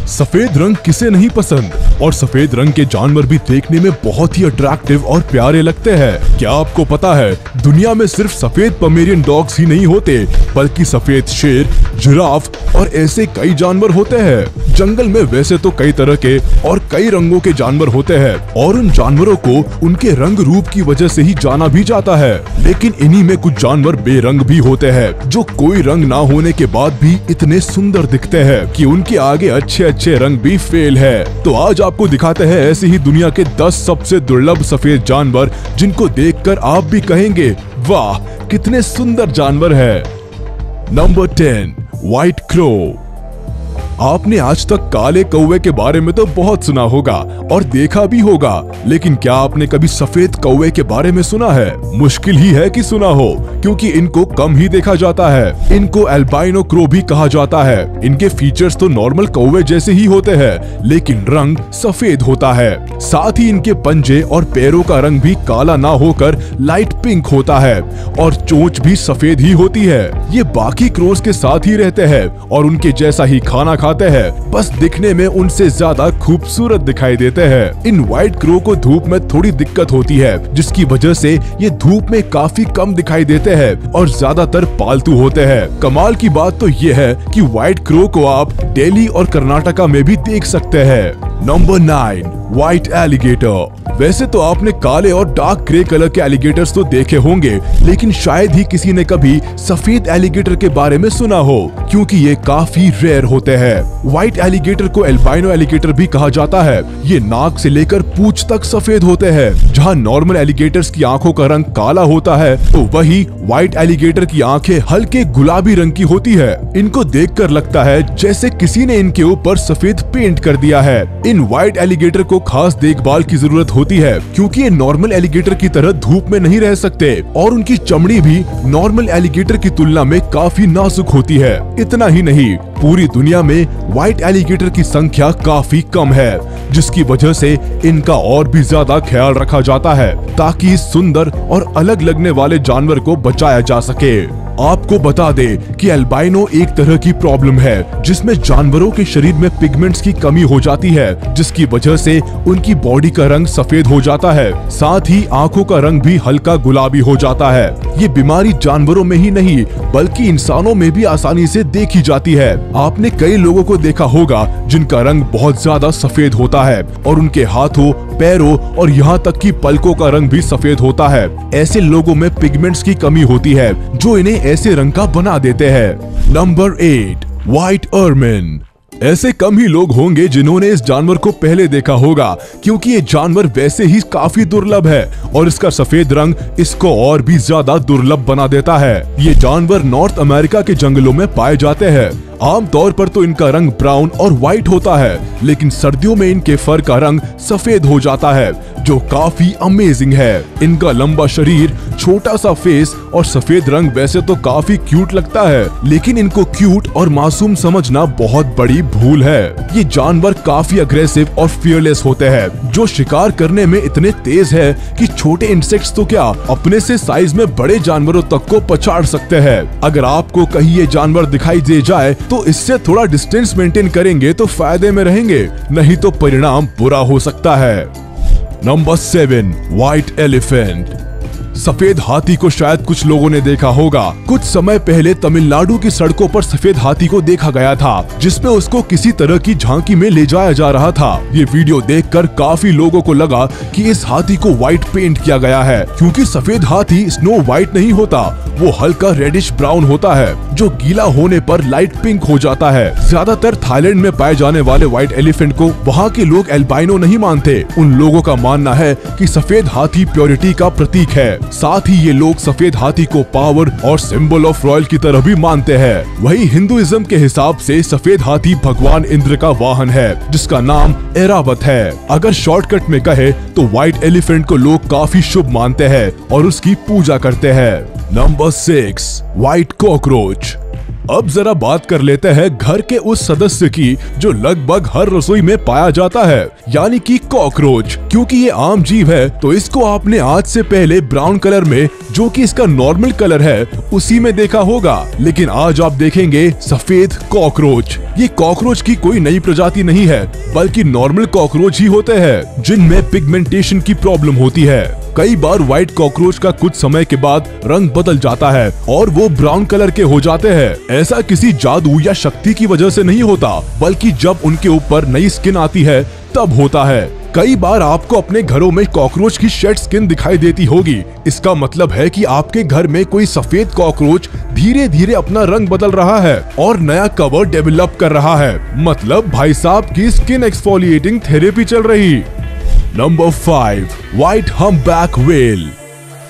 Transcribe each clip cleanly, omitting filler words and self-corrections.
सफेद रंग किसे नहीं पसंद, और सफेद रंग के जानवर भी देखने में बहुत ही अट्रैक्टिव और प्यारे लगते हैं। क्या आपको पता है दुनिया में सिर्फ सफेद पोमेरियन डॉग्स ही नहीं होते, बल्कि सफेद शेर, जिराफ और ऐसे कई जानवर होते हैं। जंगल में वैसे तो कई तरह के और कई रंगों के जानवर होते हैं और उन जानवरों को उनके रंग रूप की वजह से ही जाना भी जाता है। लेकिन इन्हीं में कुछ जानवर बेरंग भी होते हैं, जो कोई रंग ना होने के बाद भी इतने सुंदर दिखते हैं कि उनके आगे अच्छे अच्छे रंग भी फेल है। तो आज आपको दिखाते हैं ऐसी ही दुनिया के 10 सबसे दुर्लभ सफेद जानवर, जिनको देखकर आप भी कहेंगे वाह कितने सुंदर जानवर है। Number 10, white crow. आपने आज तक काले कौवे के बारे में तो बहुत सुना होगा और देखा भी होगा, लेकिन क्या आपने कभी सफेद कौवे के बारे में सुना है? मुश्किल ही है कि सुना हो, क्योंकि इनको कम ही देखा जाता है। इनको अल्बाइनो क्रो भी कहा जाता है। इनके फीचर्स तो नॉर्मल कौवे जैसे ही होते हैं, लेकिन रंग सफेद होता है। साथ ही इनके पंजे और पैरों का रंग भी काला ना होकर लाइट पिंक होता है और चोंच भी सफेद ही होती है। ये बाकी क्रोस के साथ ही रहते हैं और उनके जैसा ही खाना खाते हैं, बस दिखने में उनसे ज्यादा खूबसूरत दिखाई देते हैं। इन व्हाइट क्रो को धूप में थोड़ी दिक्कत होती है, जिसकी वजह से ये धूप में काफी कम दिखाई देते हैं और ज्यादातर पालतू होते हैं। कमाल की बात तो ये है कि व्हाइट क्रो को आप दिल्ली और कर्नाटका में भी देख सकते हैं। Number 9, white alligator. वैसे तो आपने काले और डार्क ग्रे कलर के एलिगेटर्स तो देखे होंगे, लेकिन शायद ही किसी ने कभी सफेद एलिगेटर के बारे में सुना हो, क्योंकि ये काफी रेयर होते हैं। व्हाइट एलिगेटर को एल्बाइनो एलिगेटर भी कहा जाता है। ये नाक से लेकर पूंछ तक सफेद होते हैं। जहाँ नॉर्मल एलिगेटर्स की आंखों का रंग काला होता है, तो वही व्हाइट एलिगेटर की आंखें हल्के गुलाबी रंग की होती है। इनको देखकर लगता है जैसे किसी ने इनके ऊपर सफेद पेंट कर दिया है। इन व्हाइट एलिगेटर को खास देखभाल की जरूरत होती है, क्योंकि ये नॉर्मल एलिगेटर की तरह धूप में नहीं रह सकते और उनकी चमड़ी भी नॉर्मल एलिगेटर की तुलना में काफी नाजुक होती है। इतना ही नहीं, पूरी दुनिया में व्हाइट एलिगेटर की संख्या काफी कम है, जिसकी वजह से इनका और भी ज्यादा ख्याल रखा जाता है, ताकि इस सुंदर और अलग लगने वाले जानवर को बचाया जा सके। आपको बता दें कि एल्बाइनो एक तरह की प्रॉब्लम है, जिसमें जानवरों के शरीर में पिगमेंट्स की कमी हो जाती है, जिसकी वजह से उनकी बॉडी का रंग सफेद हो जाता है। साथ ही आंखों का रंग भी हल्का गुलाबी हो जाता है। ये बीमारी जानवरों में ही नहीं, बल्कि इंसानों में भी आसानी से देखी जाती है। आपने कई लोगों को देखा होगा जिनका रंग बहुत ज्यादा सफेद होता है और उनके हाथों, पैरों और यहाँ तक कि पलकों का रंग भी सफेद होता है। ऐसे लोगों में पिगमेंट्स की कमी होती है, जो इन्हें ऐसे रंग का बना देते हैं। Number 8, white ermine. ऐसे कम ही लोग होंगे जिन्होंने इस जानवर को पहले देखा होगा, क्योंकि ये जानवर वैसे ही काफी दुर्लभ है और इसका सफेद रंग इसको और भी ज्यादा दुर्लभ बना देता है। ये जानवर नॉर्थ अमेरिका के जंगलों में पाए जाते हैं। आमतौर पर तो इनका रंग ब्राउन और व्हाइट होता है, लेकिन सर्दियों में इनके फर का रंग सफेद हो जाता है, जो काफी अमेजिंग है। इनका लंबा शरीर, छोटा सा फेस और सफेद रंग वैसे तो काफी क्यूट लगता है, लेकिन इनको क्यूट और मासूम समझना बहुत बड़ी भूल है। ये जानवर काफी अग्रेसिव और फियरलेस होते हैं, जो शिकार करने में इतने तेज है कि छोटे इंसेक्ट्स तो क्या, अपने से साइज में बड़े जानवरों तक को पछाड़ सकते हैं। अगर आपको कहीं ये जानवर दिखाई दे जाए तो इससे थोड़ा डिस्टेंस मेंटेन करेंगे तो फायदे में रहेंगे, नहीं तो परिणाम बुरा हो सकता है। Number 7, white elephant. सफेद हाथी को शायद कुछ लोगों ने देखा होगा। कुछ समय पहले तमिलनाडु की सड़कों पर सफेद हाथी को देखा गया था, जिसमें उसको किसी तरह की झांकी में ले जाया जा रहा था। ये वीडियो देखकर काफी लोगों को लगा कि इस हाथी को व्हाइट पेंट किया गया है, क्योंकि सफेद हाथी स्नो व्हाइट नहीं होता, वो हल्का रेडिश ब्राउन होता है, जो गीला होने पर लाइट पिंक हो जाता है। ज्यादातर थाईलैंड में पाए जाने वाले व्हाइट एलिफेंट को वहाँ के लोग एल्बाइनो नहीं मानते। उन लोगों का मानना है कि सफेद हाथी प्योरिटी का प्रतीक है। साथ ही ये लोग सफेद हाथी को पावर और सिंबल ऑफ रॉयल की तरह भी मानते हैं। वही हिंदुइज्म के हिसाब से सफेद हाथी भगवान इंद्र का वाहन है, जिसका नाम ऐरावत है। अगर शॉर्टकट में कहे तो व्हाइट एलिफेंट को लोग काफी शुभ मानते हैं और उसकी पूजा करते हैं। Number 6, white cockroach. अब जरा बात कर लेते हैं घर के उस सदस्य की जो लगभग हर रसोई में पाया जाता है, यानी कि कॉकरोच। क्योंकि ये आम जीव है तो इसको आपने आज से पहले ब्राउन कलर में, जो कि इसका नॉर्मल कलर है, उसी में देखा होगा। लेकिन आज आप देखेंगे सफेद कॉकरोच। ये कॉकरोच की कोई नई प्रजाति नहीं है, बल्कि नॉर्मल कॉकरोच ही होते हैं जिनमें पिगमेंटेशन की प्रॉब्लम होती है। कई बार व्हाइट कॉकरोच का कुछ समय के बाद रंग बदल जाता है और वो ब्राउन कलर के हो जाते हैं। ऐसा किसी जादू या शक्ति की वजह से नहीं होता, बल्कि जब उनके ऊपर नई स्किन आती है तब होता है। कई बार आपको अपने घरों में कॉकरोच की शेड स्किन दिखाई देती होगी। इसका मतलब है कि आपके घर में कोई सफेद कॉकरोच धीरे धीरे अपना रंग बदल रहा है और नया कवर डेवलप कर रहा है। मतलब भाई साहब की स्किन एक्सफोलिएटिंग थेरेपी चल रही। Number 5, white humpback whale.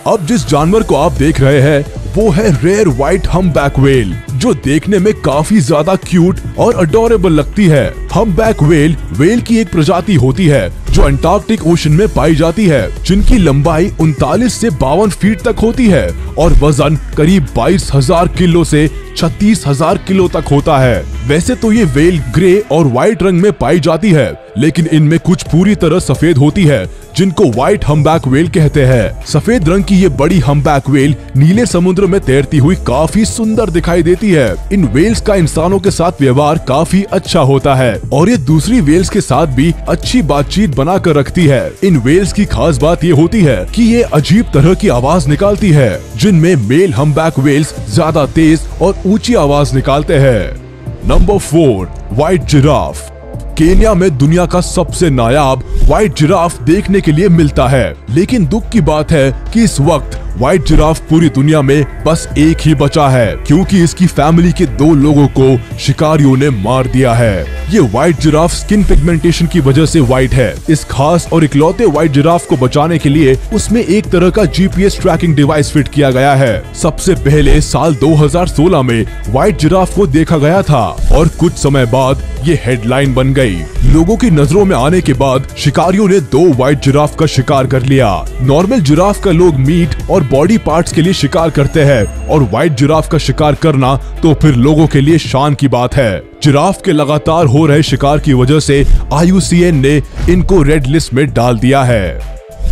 अब जिस जानवर को आप देख रहे हैं वो है रेयर व्हाइट हम्पबैक व्हेल, जो देखने में काफी ज्यादा क्यूट और अडोरेबल लगती है। हम्पबैक व्हेल की एक प्रजाति होती है जो अंटार्कटिक ओशन में पाई जाती है, जिनकी लंबाई 39 से 52 फीट तक होती है और वजन करीब 22,000 किलो से 36,000 किलो तक होता है। वैसे तो ये व्हेल ग्रे और व्हाइट रंग में पाई जाती है, लेकिन इनमें कुछ पूरी तरह सफेद होती है, जिनको व्हाइट हम्पबैक व्हेल कहते हैं। सफेद रंग की ये बड़ी हम्पबैक व्हेल नीले समुद्र में तैरती हुई काफी सुंदर दिखाई देती है। इन व्हेल्स का इंसानों के साथ व्यवहार काफी अच्छा होता है और ये दूसरी व्हेल्स के साथ भी अच्छी बातचीत बना कर रखती है। इन व्हेल्स की खास बात ये होती है कि ये अजीब तरह की आवाज निकालती है, जिनमें मेल हम्पबैक व्हेल्स ज्यादा तेज और ऊंची आवाज निकालते हैं। Number 4, white giraffe. केन्या में दुनिया का सबसे नायाब व्हाइट जिराफ देखने के लिए मिलता है, लेकिन दुख की बात है कि इस वक्त व्हाइट जिराफ पूरी दुनिया में बस एक ही बचा है, क्योंकि इसकी फैमिली के 2 लोगों को शिकारियों ने मार दिया है। ये व्हाइट जिराफ स्किन पिगमेंटेशन की वजह से व्हाइट है। इस खास और इकलौते व्हाइट जिराफ को बचाने के लिए उसमें एक तरह का जीपीएस ट्रैकिंग डिवाइस फिट किया गया है। सबसे पहले साल 2016 में व्हाइट जिराफ को देखा गया था और कुछ समय बाद ये हेडलाइन बन गई। लोगों की नजरों में आने के बाद शिकारियों ने 2 व्हाइट जिराफ का शिकार कर लिया। नॉर्मल जिराफ का लोग मीट और बॉडी पार्ट्स के लिए शिकार करते हैं और व्हाइट जिराफ का शिकार करना तो फिर लोगों के लिए शान की बात है। जिराफ के लगातार हो रहे शिकार की वजह से IUCN ने इनको रेड लिस्ट में डाल दिया है।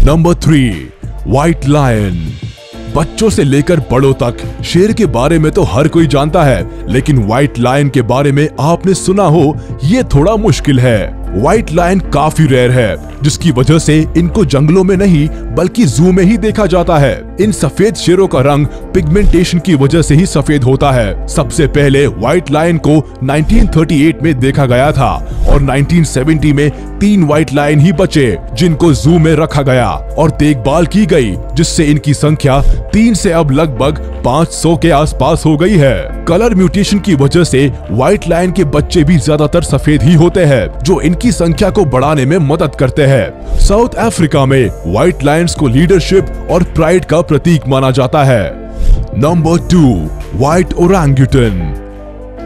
Number 3, white lion. बच्चों से लेकर बड़ों तक शेर के बारे में तो हर कोई जानता है, लेकिन व्हाइट लायन के बारे में आपने सुना हो ये थोड़ा मुश्किल है। व्हाइट लायन काफी रेयर है, जिसकी वजह से इनको जंगलों में नहीं बल्कि जू में ही देखा जाता है। इन सफेद शेरों का रंग पिगमेंटेशन की वजह से ही सफेद होता है। सबसे पहले व्हाइट लायन को 1938 में देखा गया था और 1970 में 3 व्हाइट लायन ही बचे, जिनको जू में रखा गया और देखभाल की गई, जिससे इनकी संख्या 3 से अब लगभग 500 के आसपास हो गई है। कलर म्यूटेशन की वजह से व्हाइट लायन के बच्चे भी ज्यादातर सफेद ही होते हैं, जो इनकी संख्या को बढ़ाने में मदद करते हैं। साउथ अफ्रीका में व्हाइट लायंस को लीडरशिप और प्राइड का प्रतीक माना जाता है। Number 2, white orangutan.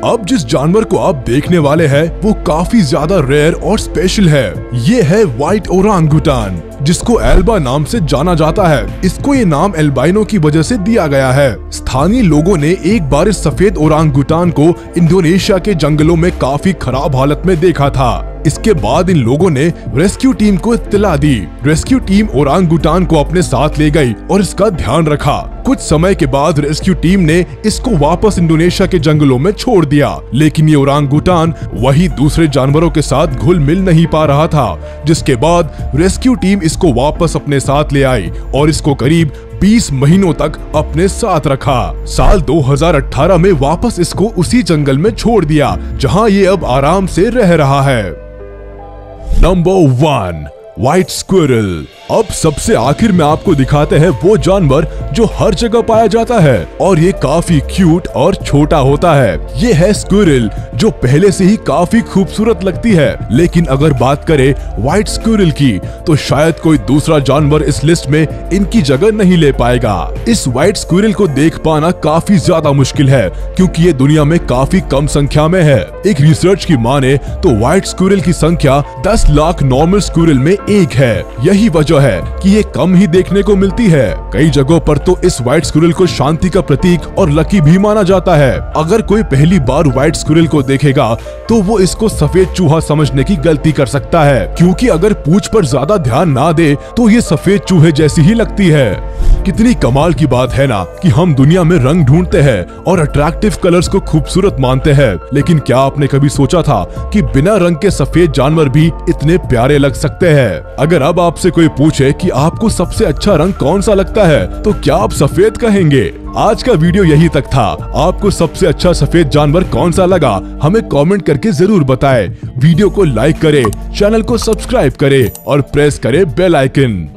अब जिस जानवर को आप देखने वाले हैं वो काफी ज्यादा रेयर और स्पेशल है। ये है व्हाइट ओरंगुटान, जिसको एल्बा नाम से जाना जाता है। इसको ये नाम एल्बाइनो की वजह से दिया गया है। स्थानीय लोगों ने एक बार इस सफेद ओरंगुटान को इंडोनेशिया के जंगलों में काफी खराब हालत में देखा था। इसके बाद इन लोगों ने रेस्क्यू टीम को इत्तला दी। रेस्क्यू टीम ओरंगुटान को अपने साथ ले गई और इसका ध्यान रखा। कुछ समय के बाद रेस्क्यू टीम ने इसको वापस इंडोनेशिया के जंगलों में छोड़ दिया, लेकिन ये ओरंगुटान वही दूसरे जानवरों के साथ घुल मिल नहीं पा रहा था, जिसके बाद रेस्क्यू टीम इसको वापस अपने साथ ले आई और इसको करीब 20 महीनों तक अपने साथ रखा। साल 2018 में वापस इसको उसी जंगल में छोड़ दिया, जहां ये अब आराम से रह रहा है। Number 1, white squirrel. अब सबसे आखिर में आपको दिखाते हैं वो जानवर जो हर जगह पाया जाता है और ये काफी क्यूट और छोटा होता है। ये है स्क्विरल, जो पहले से ही काफी खूबसूरत लगती है। लेकिन अगर बात करें व्हाइट स्क्विरल की तो शायद कोई दूसरा जानवर इस लिस्ट में इनकी जगह नहीं ले पाएगा। इस व्हाइट स्क्विरल को देख पाना काफी ज्यादा मुश्किल है, क्योंकि ये दुनिया में काफी कम संख्या में है। एक रिसर्च की माने तो व्हाइट स्क्विरल की संख्या 10 लाख नॉर्मल स्क्विरल में एक है। यही वजह है कि ये कम ही देखने को मिलती है। कई जगहों पर तो इस व्हाइट स्क्विरल को शांति का प्रतीक और लकी भी माना जाता है। अगर कोई पहली बार व्हाइट स्क्विरल को देखेगा तो वो इसको सफेद चूहा समझने की गलती कर सकता है, क्योंकि अगर पूंछ पर ज्यादा ध्यान ना दे तो ये सफेद चूहे जैसी ही लगती है। कितनी कमाल की बात है ना कि हम दुनिया में रंग ढूंढते हैं और अट्रैक्टिव कलर्स को खूबसूरत मानते हैं, लेकिन क्या आपने कभी सोचा था कि बिना रंग के सफेद जानवर भी इतने प्यारे लग सकते हैं? अगर अब आपसे कोई पूछे कि आपको सबसे अच्छा रंग कौन सा लगता है तो क्या आप सफेद कहेंगे? आज का वीडियो यही तक था। आपको सबसे अच्छा सफेद जानवर कौन सा लगा हमें कमेंट करके जरूर बताएं। वीडियो को लाइक करें, चैनल को सब्सक्राइब करें और प्रेस करें बेल आइकन।